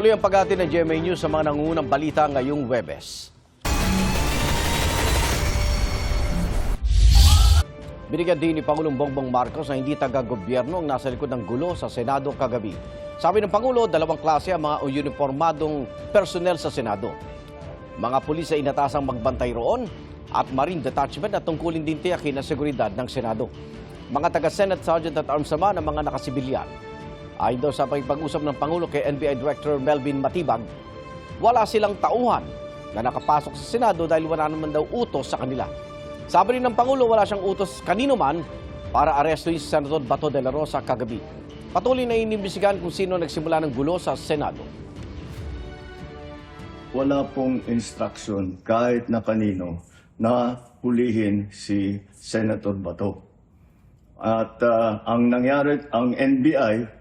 Tuloy ang pag-ati ng GMA News sa mga nangungunang balita ngayong Huwebes. Binigyan din ni Pangulong Bongbong Marcos na hindi taga-gobyerno ang nasa likod ng gulo sa Senado kagabi. Sabi ng Pangulo, dalawang klase ang mga uniformadong personnel sa Senado. Mga pulis ay inatasang magbantay roon at Marine Detachment at tungkulin din tiyakin ang seguridad ng Senado. Mga taga-Senate Sergeant at Arms naman ang mga nakasibilyan. Ayon daw sa pag-usap ng Pangulo kay NBI Director Melvin Matibag, wala silang tauhan na nakapasok sa Senado dahil wala naman daw utos sa kanila. Sabi rin ng Pangulo, wala siyang utos kanino man para arestuin si Senator Bato de la Rosa kagabi. Patuloy na inimbestigahan kung sino nagsimula ng gulo sa Senado. Wala pong instruction kahit na kanino na hulihin si Senator Bato. At ang nangyari, ang NBI,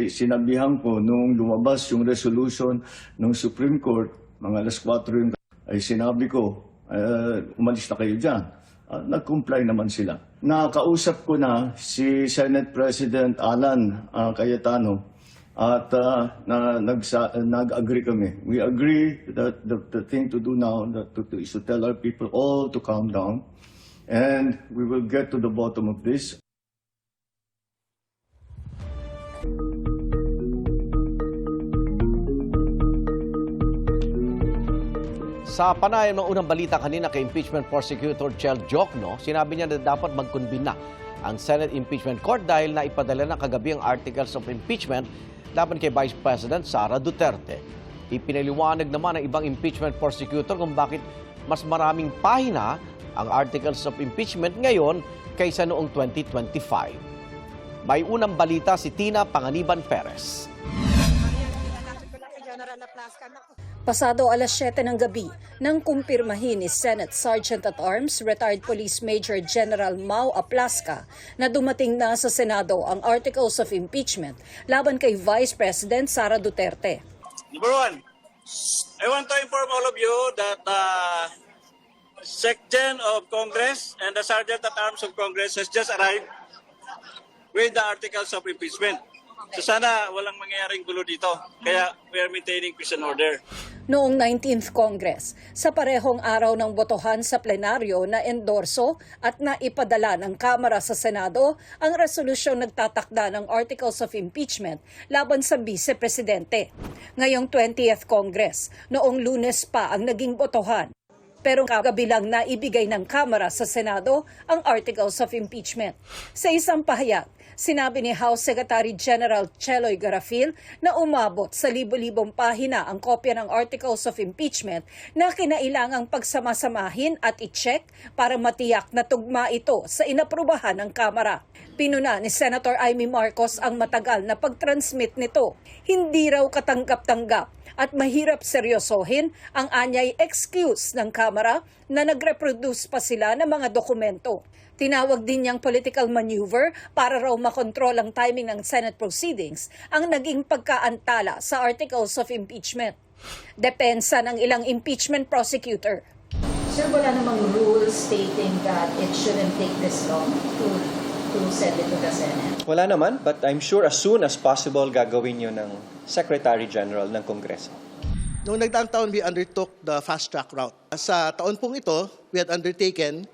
sinabihan ko nung lumabas yung resolution ng Supreme Court, mga alas 4 yung ay sinabi ko, umalis na kayo dyan. Nag-comply naman sila. Nakausap ko na si Senate President Alan Cayetano at nag-agree kami. We agree that the thing to do now is to tell our people all to calm down and we will get to the bottom of this. Sa panayam ng unang balita kanina kay Impeachment Prosecutor Chel Jokno, sinabi niya na dapat magkunbin na ang Senate Impeachment Court dahil naipadala na kagabi ang Articles of Impeachment laban kay Vice President Sara Duterte. Ipinaliwanag naman ng ibang impeachment prosecutor kung bakit mas maraming pahina ang Articles of Impeachment ngayon kaysa noong 2025. May unang balita si Tina Panganiban Perez. Pasado alas 7 ng gabi nang kumpirmahin ni Senate Sergeant at Arms, Retired Police Major General Mau Aplasca na dumating na sa Senado ang Articles of Impeachment laban kay Vice President Sara Duterte. Number one, I want to inform all of you that Section of Congress and the Sergeant at Arms of Congress has just arrived with the Articles of Impeachment. So sana walang mangyayaring gulo dito. Kaya we are maintaining peace and order. Noong 19th Congress, sa parehong araw ng botohan sa plenaryo na endorso at naipadala ng Kamara sa Senado ang resolusyong nagtatakda ng Articles of Impeachment laban sa Vice Presidente. Ngayong 20th Congress, noong Lunes pa ang naging botohan. Pero kagabi lang naibigay ng Kamara sa Senado ang Articles of Impeachment. Sa isang pahayag, sinabi ni House Secretary General Cheloy Garafil na umabot sa libo-libong pahina ang kopya ng Articles of Impeachment na kinailangang pagsamasamahin at i-check para matiyak na tugma ito sa inaprubahan ng Kamara. Pinuna ni Senator Amy Marcos ang matagal na pag-transmit nito. Hindi raw katanggap-tanggap at mahirap seryosohin ang anyay excuse ng Kamara na nag-reproduce pa sila ng mga dokumento. Tinawag din niyang political maneuver para raw makontrol ang timing ng Senate proceedings ang naging pagkaantala sa Articles of Impeachment. Depensa ng ilang impeachment prosecutor. Sir, wala namang rule stating that it shouldn't take this long to send it to the Senate? Wala naman, but I'm sure as soon as possible gagawin yun ng Secretary General ng Kongreso. Noong nagdaang taon, we undertook the fast-track route. Sa taon pong ito, we had undertaken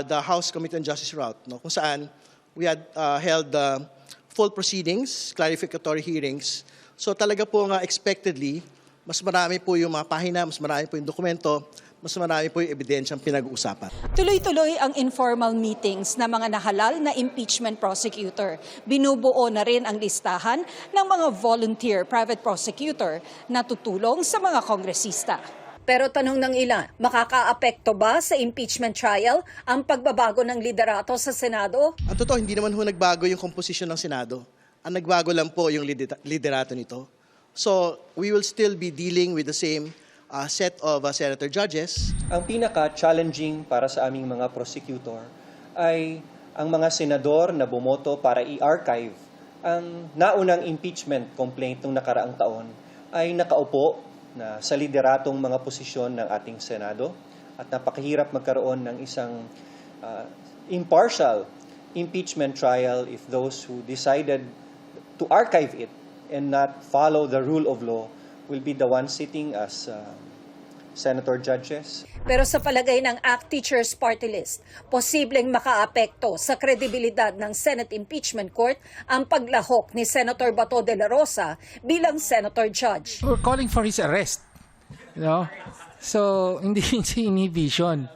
the House Committee on Justice route, kung saan we had held full proceedings, clarificatory hearings. So talaga po nga expectedly, mas marami po yung mga pahina, mas marami po yung dokumento, mas marami po yung ebidensyang pinag-uusapan. Tuloy-tuloy ang informal meetings ng mga nahalal na impeachment prosecutor. Binubuo na rin ang listahan ng mga volunteer private prosecutor na tutulong sa mga kongresista. Pero tanong ng ilan, makakaapekto ba sa impeachment trial ang pagbabago ng liderato sa Senado? Ang totoo, hindi naman ho nagbago yung composition ng Senado. Ang nagbago lang po yung liderato nito. So, we will still be dealing with the same set of senator judges. Ang pinaka-challenging para sa aming mga prosecutor ay ang mga senador na bumoto para i-archive ang naunang impeachment complaint ng nakaraang taon ay nakaupo na sa lideratong mga posisyon ng ating Senado at napakahirap magkaroon ng isang impartial impeachment trial if those who decided to archive it and not follow the rule of law will be the ones sitting as senator judges. Pero sa palagay ng ACT Teachers Party List, posibleng makaapekto sa kredibilidad ng Senate Impeachment Court ang paglahok ni Senator Bato de la Rosa bilang Senator Judge. We're calling for his arrest. So, hindi inhibition.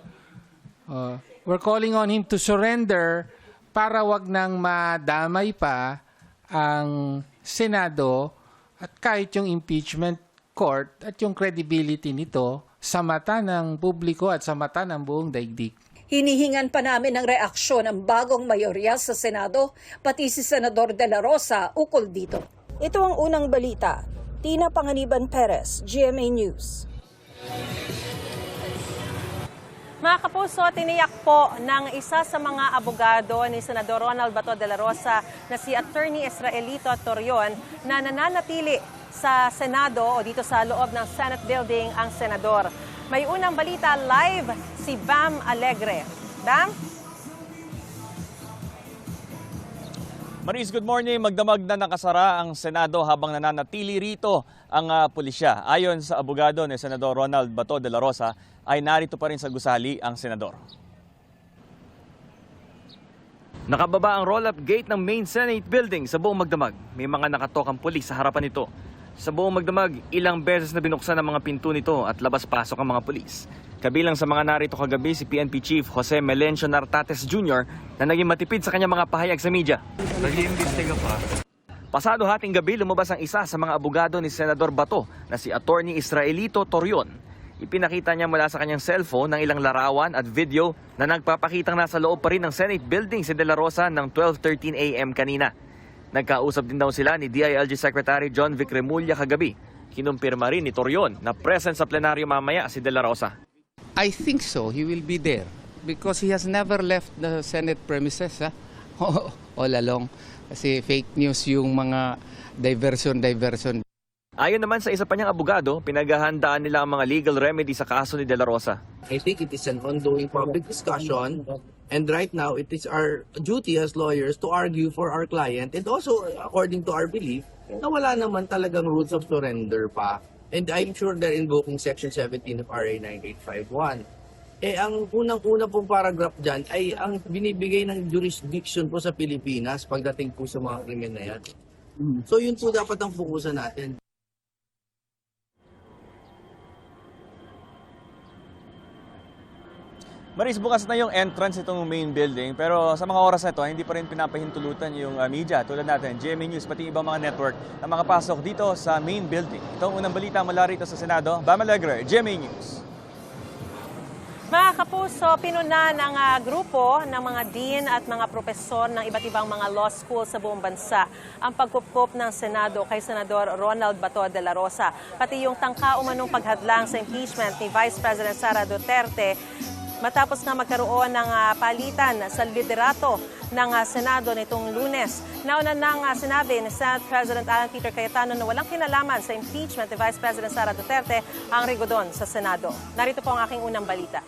We're calling on him to surrender para wag nang madamay pa ang Senado at kahit yung impeachment court at yung credibility nito sa mata ng publiko at sa mata ng buong daigdig. Hinihingan pa namin ng reaksyon ng bagong mayorya sa Senado, pati si Senador de la Rosa ukol dito. Ito ang unang balita. Tina Panganiban Perez, GMA News. Mga kapuso, tiniyak po ng isa sa mga abogado ni Senador Ronald Bato de la Rosa na si Attorney Israelito Torion na nananatili sa Senado o dito sa loob ng Senate Building ang senador. May unang balita live si Bam Alegre. Bam? Maris, good morning. Magdamag na nakasara ang Senado habang nananatili rito ang pulisya. Ayon sa abogado ni Senador Ronald Bato de la Rosa, ay narito pa rin sa gusali ang senador. Nakababa ang roll-up gate ng main Senate building sa buong Magdamag. May mga nakatokang pulis sa harapan nito. Sa buong Magdamag, ilang beses na binuksan ang mga pinto nito at labas-pasok ang mga pulis. Kabilang sa mga narito kagabi si PNP Chief Jose Melencio Nartates Jr. na naging matipid sa kanyang mga pahayag sa media. Nag-iimbestiga pa. Pasado hating gabi, lumabas ang isa sa mga abogado ni Senador Bato na si Attorney Israelito Torion. Ipinakita niya mula sa kanyang cellphone ng ilang larawan at video na nagpapakitang nasa loob pa rin ng Senate building si De La Rosa ng 12:13 a.m. kanina. Nagkausap din daw sila ni DILG Secretary John Vic Remulla kagabi. Kinumpirma rin ni Torion na present sa plenaryo mamaya si De La Rosa. I think so. He will be there because he has never left the Senate premises all along. Kasi fake news yung mga diversion. Ayon naman sa isa pa niyang abogado, pinaghahandaan nila ang mga legal remedy sa kaso ni De La Rosa. I think it is an ongoing public discussion, and right now it is our duty as lawyers to argue for our client, and also according to our belief na wala naman talagang rules of surrender pa. And I'm sure they're invoking Section 17 of RA 9851. Ang unang-una pong paragraph dyan ay ang binibigay ng jurisdiction po sa Pilipinas pagdating po sa mga krimen na yan. So yun po dapat ang fokusan natin. Maris, bukas na yung entrance itong main building pero sa mga oras na ito, hindi pa rin pinapahintulutan yung media tulad natin, GMA News, pati ibang mga network na makapasok dito sa main building. Ito ang unang balita mula rito sa Senado. Bam Alegre, GMA News. Mga kapuso, pinuna ng grupo ng mga dean at mga propesor ng iba't ibang mga law school sa buong bansa ang pagkupkup ng Senado kay Senador Ronald Bato de la Rosa. Pati yung tangka umanong paghadlang sa impeachment ni Vice President Sara Duterte matapos na magkaroon ng palitan sa liderato ng Senado nitong Lunes. Nauna nang sinabi ni Senate President Alan Peter Cayetano na walang kinalaman sa impeachment ni Vice President Sara Duterte ang rigodon sa Senado. Narito po ang aking unang balita.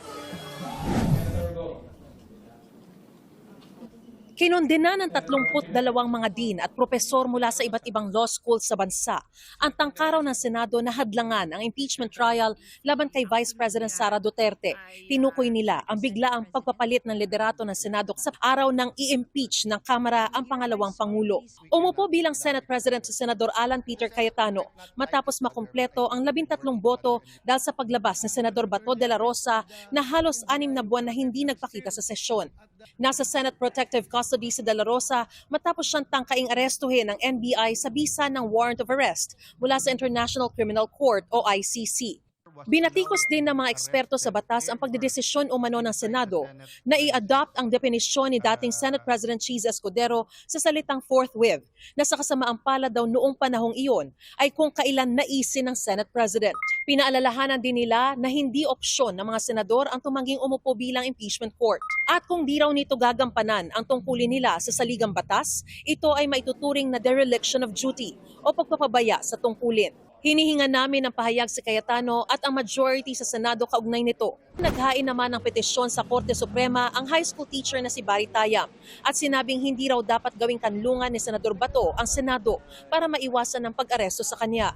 Kinondena ng 32 mga dean at propesor mula sa iba't ibang law school sa bansa ang tangkaraw ng Senado na hadlangan ang impeachment trial laban kay Vice President Sara Duterte. Tinukoy nila ang biglaang pagpapalit ng liderato ng Senado sa araw ng i-impeach ng Kamara ang pangalawang Pangulo. Umupo bilang Senate President si Senador Alan Peter Cayetano matapos makumpleto ang 13 boto dahil sa paglabas ni Senador Bato de la Rosa na halos 6 na buwan na hindi nagpakita sa sesyon. Nasa Senate Protective Custody si De La Rosa matapos siyang tangkaing arestuhin ng NBI sa bisa ng warrant of arrest mula sa International Criminal Court o ICC. Binatikos din ng mga eksperto sa batas ang pagdedesisyon umano ng Senado na i-adopt ang definisyon ni dating Senate President Cheese Escudero sa salitang forthwith na sa kasamaang palad daw noong panahong iyon ay kung kailan naisin ng Senate President. Pinaalalahanan din nila na hindi opsyon ng mga senador ang tumangging umupo bilang impeachment court. At kung di raw nito gagampanan ang tungkulin nila sa saligang batas, ito ay maituturing na dereliction of duty o pagpapabaya sa tungkulin. Hinihinga namin ang pahayag si Cayetano at ang majority sa Senado kaugnay nito. Naghain naman ng petisyon sa Korte Suprema ang high school teacher na si Barry Tayam at sinabing hindi raw dapat gawing kanlungan ni Senador Bato ang Senado para maiwasan ang pag-aresto sa kanya.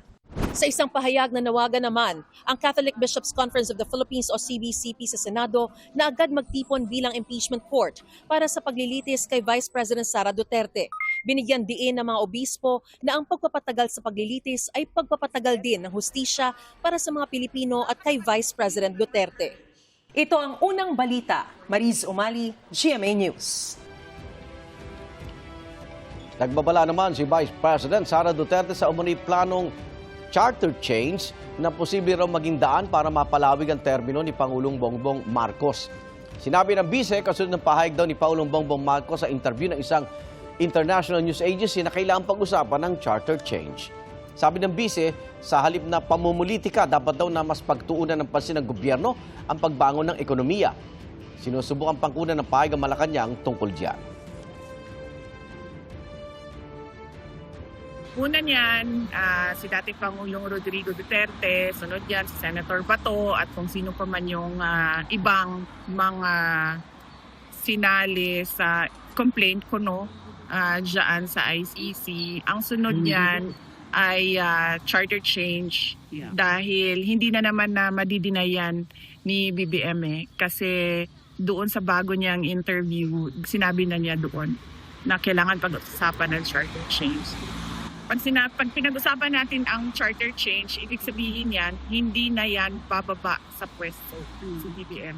Sa isang pahayag na nawagan naman, ang Catholic Bishops' Conference of the Philippines o CBCP sa Senado na agad magtipon bilang impeachment court para sa paglilitis kay Vice President Sara Duterte. Binigyan diin ng mga obispo na ang pagpapatagal sa paglilitis ay pagpapatagal din ng hustisya para sa mga Pilipino at kay Vice President Duterte. Ito ang unang balita. Mariz Umali, GMA News. Nagbabala naman si Vice President Sara Duterte sa umano'y planong charter change na posible raw maging daan para mapalawig ang termino ni Pangulong Bongbong Marcos. Sinabi ng bise, kasunod ng pahayag daw ni Pangulong Bongbong Marcos sa interview ng isang international news agency na kailangang pag-usapan ng charter change. Sabi ng bise, sa halip na pamumulitika, dapat daw na mas pagtuunan ng pansin ng gobyerno ang pagbangon ng ekonomiya. Sinusubukan pangkunan ng pahayag ang Malacanang tungkol diyan. Una niyan, si dating Pangulong Rodrigo Duterte, sunod yan si Senator Bato at kung sino pa man yung ibang mga sinali sa complaint ko dyan sa ICC. Ang sunod niyan ay charter change dahil hindi na naman na madidinayan ni BBM kasi doon sa bago niyang interview, sinabi na niya doon na kailangan pag-usapan ng charter change. Pag pinag-usapan natin ang charter change, ibig sabihin yan, hindi na yan bababa sa pwesto si BBM.